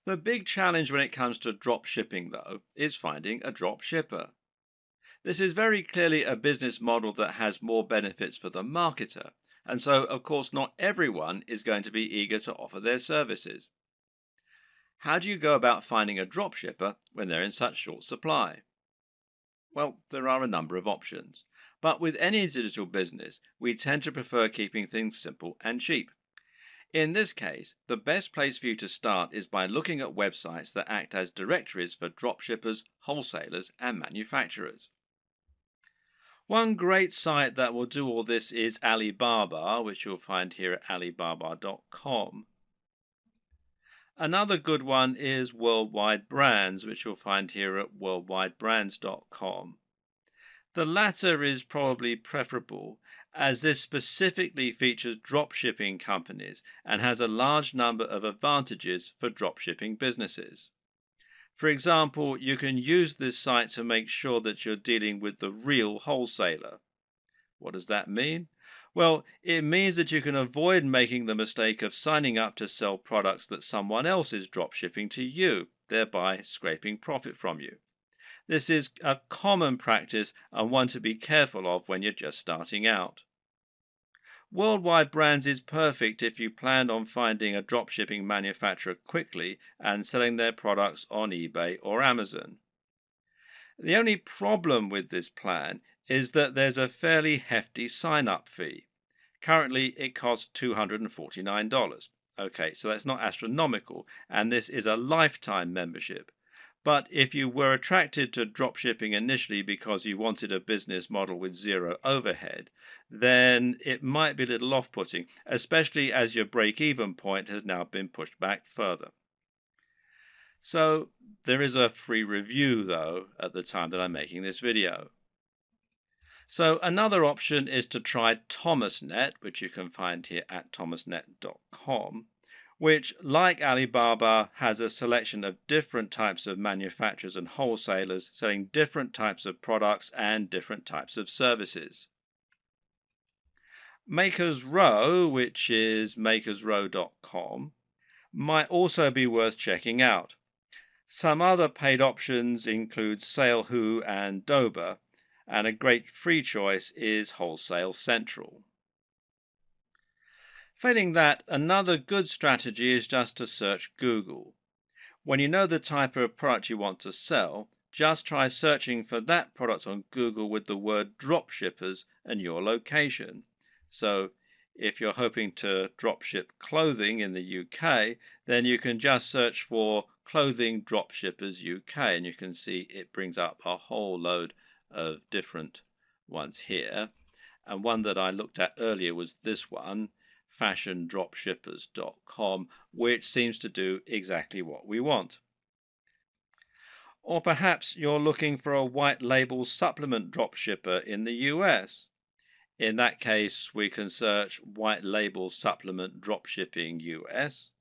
The big challenge when it comes to drop shipping, though, is finding a drop shipper. This is very clearly a business model that has more benefits for the marketer, and so, of course, not everyone is going to be eager to offer their services. How do you go about finding a drop shipper when they're in such short supply? Well, there are a number of options. But with any digital business, we tend to prefer keeping things simple and cheap. In this case, the best place for you to start is by looking at websites that act as directories for dropshippers, wholesalers, and manufacturers. One great site that will do all this is Alibaba, which you'll find here at alibaba.com. Another good one is Worldwide Brands, which you'll find here at worldwidebrands.com. The latter is probably preferable, as this specifically features dropshipping companies and has a large number of advantages for dropshipping businesses. For example, you can use this site to make sure that you're dealing with the real wholesaler. What does that mean? Well, it means that you can avoid making the mistake of signing up to sell products that someone else is dropshipping to you, thereby scraping profit from you. This is a common practice and one to be careful of when you're just starting out. Worldwide Brands is perfect if you plan on finding a dropshipping manufacturer quickly and selling their products on eBay or Amazon. The only problem with this plan is that there's a fairly hefty sign-up fee. Currently, it costs $249. Okay, so that's not astronomical, and this is a lifetime membership. But if you were attracted to dropshipping initially because you wanted a business model with zero overhead, then it might be a little off-putting, especially as your break-even point has now been pushed back further. So there is a free review, though, at the time that I'm making this video. So another option is to try ThomasNet, which you can find here at thomasnet.com, which, like Alibaba, has a selection of different types of manufacturers and wholesalers selling different types of products and different types of services. Makers Row, which is makersrow.com, might also be worth checking out. Some other paid options include SaleWho and Dober, and a great free choice is Wholesale Central. Failing that, another good strategy is just to search Google. When you know the type of product you want to sell, just try searching for that product on Google with the word dropshippers and your location. So if you're hoping to dropship clothing in the UK, then you can just search for clothing dropshippers UK, and you can see it brings up a whole load of different ones here. And one that I looked at earlier was this one, fashiondropshippers.com, which seems to do exactly what we want. Or perhaps you're looking for a white label supplement dropshipper in the US. In that case, we can search white label supplement dropshipping US.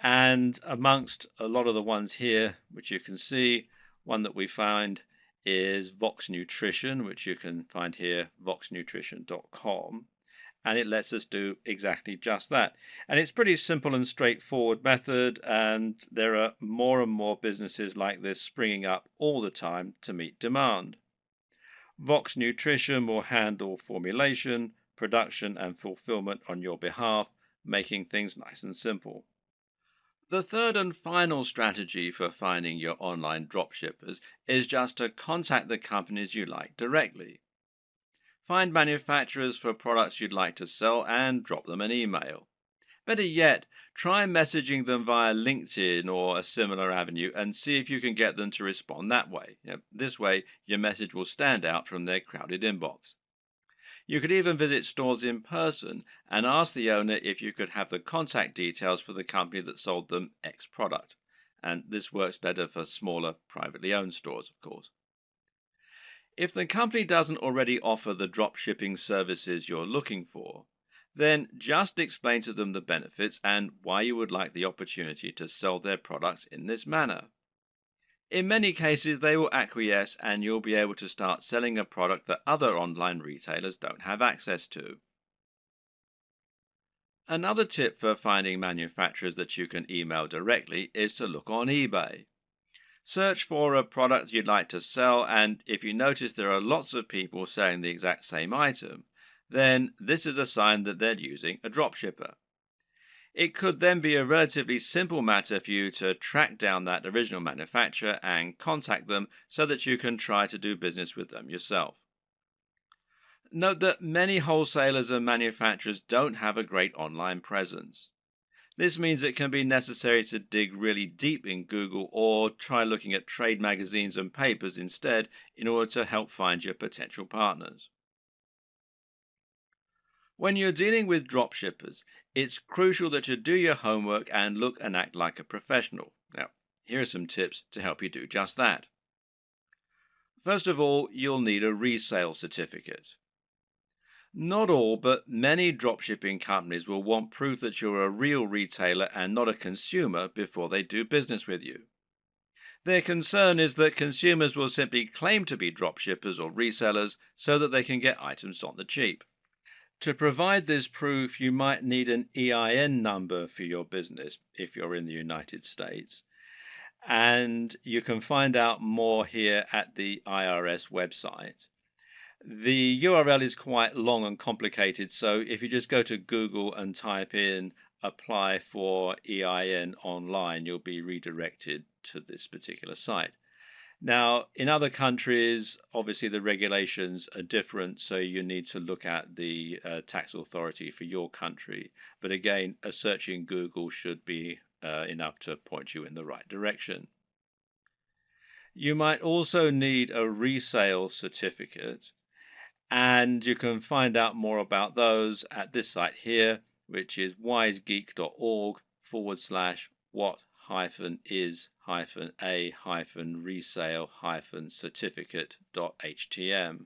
And amongst a lot of the ones here, which you can see, one that we find is Vox Nutrition, which you can find here, voxnutrition.com. And it lets us do exactly just that. And it's pretty simple and straightforward method, and there are more and more businesses like this springing up all the time to meet demand. Vox Nutrition will handle formulation, production, and fulfillment on your behalf, making things nice and simple. The third and final strategy for finding your online dropshippers is just to contact the companies you like directly. Find manufacturers for products you'd like to sell and drop them an email. Better yet, try messaging them via LinkedIn or a similar avenue and see if you can get them to respond that way. This way, your message will stand out from their crowded inbox. You could even visit stores in person and ask the owner if you could have the contact details for the company that sold them X product. And this works better for smaller, privately owned stores, of course. If the company doesn't already offer the drop shipping services you're looking for, then just explain to them the benefits and why you would like the opportunity to sell their products in this manner. In many cases, they will acquiesce and you'll be able to start selling a product that other online retailers don't have access to. Another tip for finding manufacturers that you can email directly is to look on eBay. Search for a product you'd like to sell, and if you notice there are lots of people selling the exact same item, then this is a sign that they're using a dropshipper. It could then be a relatively simple matter for you to track down that original manufacturer and contact them so that you can try to do business with them yourself. Note that many wholesalers and manufacturers don't have a great online presence. This means it can be necessary to dig really deep in Google or try looking at trade magazines and papers instead in order to help find your potential partners. When you're dealing with dropshippers, it's crucial that you do your homework and look and act like a professional. Now, here are some tips to help you do just that. First of all, you'll need a resale certificate. Not all, but many dropshipping companies will want proof that you're a real retailer and not a consumer before they do business with you. Their concern is that consumers will simply claim to be dropshippers or resellers so that they can get items on the cheap. To provide this proof, you might need an EIN number for your business if you're in the United States. And you can find out more here at the IRS website. The URL is quite long and complicated, so if you just go to Google and type in apply for EIN online, you'll be redirected to this particular site. Now, in other countries, obviously the regulations are different, so you need to look at the tax authority for your country. But again, a search in Google should be enough to point you in the right direction. You might also need a resale certificate, and you can find out more about those at this site here, which is wisegeek.org/what-is-a-resale-certificate.htm.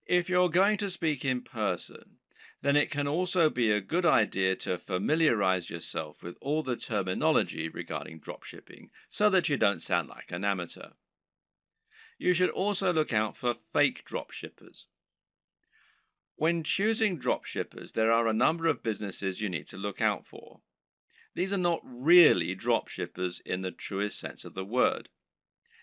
If you're going to speak in person, then it can also be a good idea to familiarize yourself with all the terminology regarding dropshipping so that you don't sound like an amateur. You should also look out for fake dropshippers. When choosing dropshippers, there are a number of businesses you need to look out for. These are not really dropshippers in the truest sense of the word.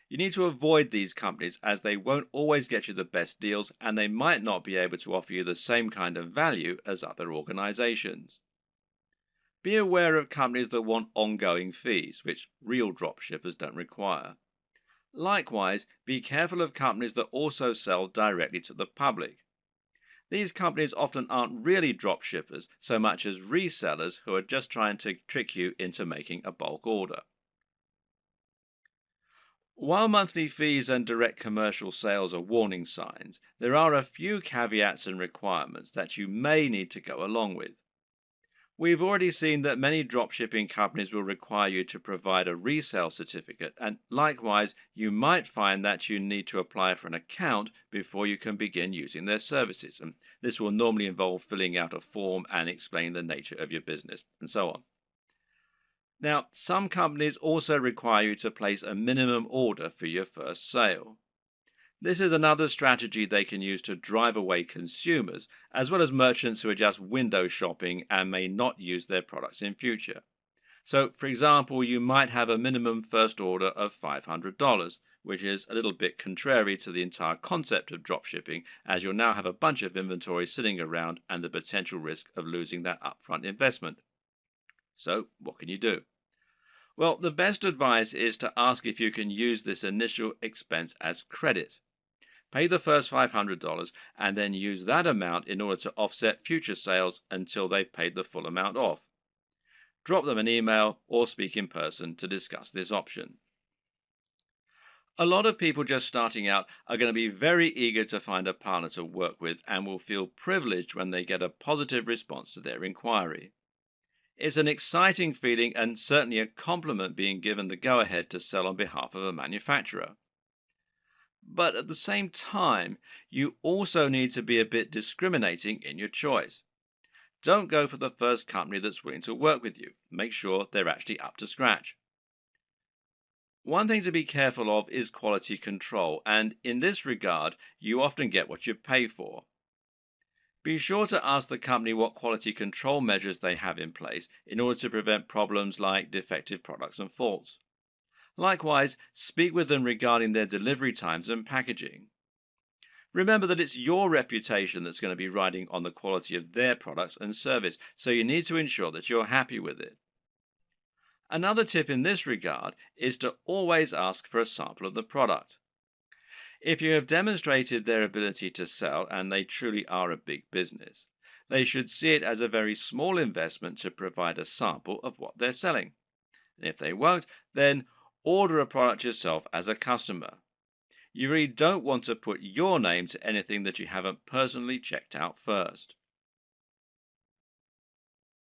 You need to avoid these companies as they won't always get you the best deals and they might not be able to offer you the same kind of value as other organizations. Be aware of companies that want ongoing fees, which real dropshippers don't require. Likewise, be careful of companies that also sell directly to the public. These companies often aren't really dropshippers so much as resellers who are just trying to trick you into making a bulk order. While monthly fees and direct commercial sales are warning signs, there are a few caveats and requirements that you may need to go along with. We've already seen that many dropshipping companies will require you to provide a resale certificate, and likewise, you might find that you need to apply for an account before you can begin using their services. And this will normally involve filling out a form and explaining the nature of your business, and so on. Now, some companies also require you to place a minimum order for your first sale. This is another strategy they can use to drive away consumers, as well as merchants who are just window shopping and may not use their products in future. So, for example, you might have a minimum first order of $500, which is a little bit contrary to the entire concept of dropshipping, as you'll now have a bunch of inventory sitting around and the potential risk of losing that upfront investment. So, what can you do? Well, the best advice is to ask if you can use this initial expense as credit. Pay the first $500 and then use that amount in order to offset future sales until they've paid the full amount off. Drop them an email or speak in person to discuss this option. A lot of people just starting out are going to be very eager to find a partner to work with and will feel privileged when they get a positive response to their inquiry. It's an exciting feeling and certainly a compliment being given the go-ahead to sell on behalf of a manufacturer. But at the same time, you also need to be a bit discriminating in your choice. Don't go for the first company that's willing to work with you. Make sure they're actually up to scratch. One thing to be careful of is quality control, and in this regard, you often get what you pay for. Be sure to ask the company what quality control measures they have in place in order to prevent problems like defective products and faults. Likewise, speak with them regarding their delivery times and packaging. Remember that it's your reputation that's going to be riding on the quality of their products and service, so you need to ensure that you're happy with it. Another tip in this regard is to always ask for a sample of the product. If you have demonstrated their ability to sell and they truly are a big business, they should see it as a very small investment to provide a sample of what they're selling. And if they won't, then order a product yourself as a customer. You really don't want to put your name to anything that you haven't personally checked out first.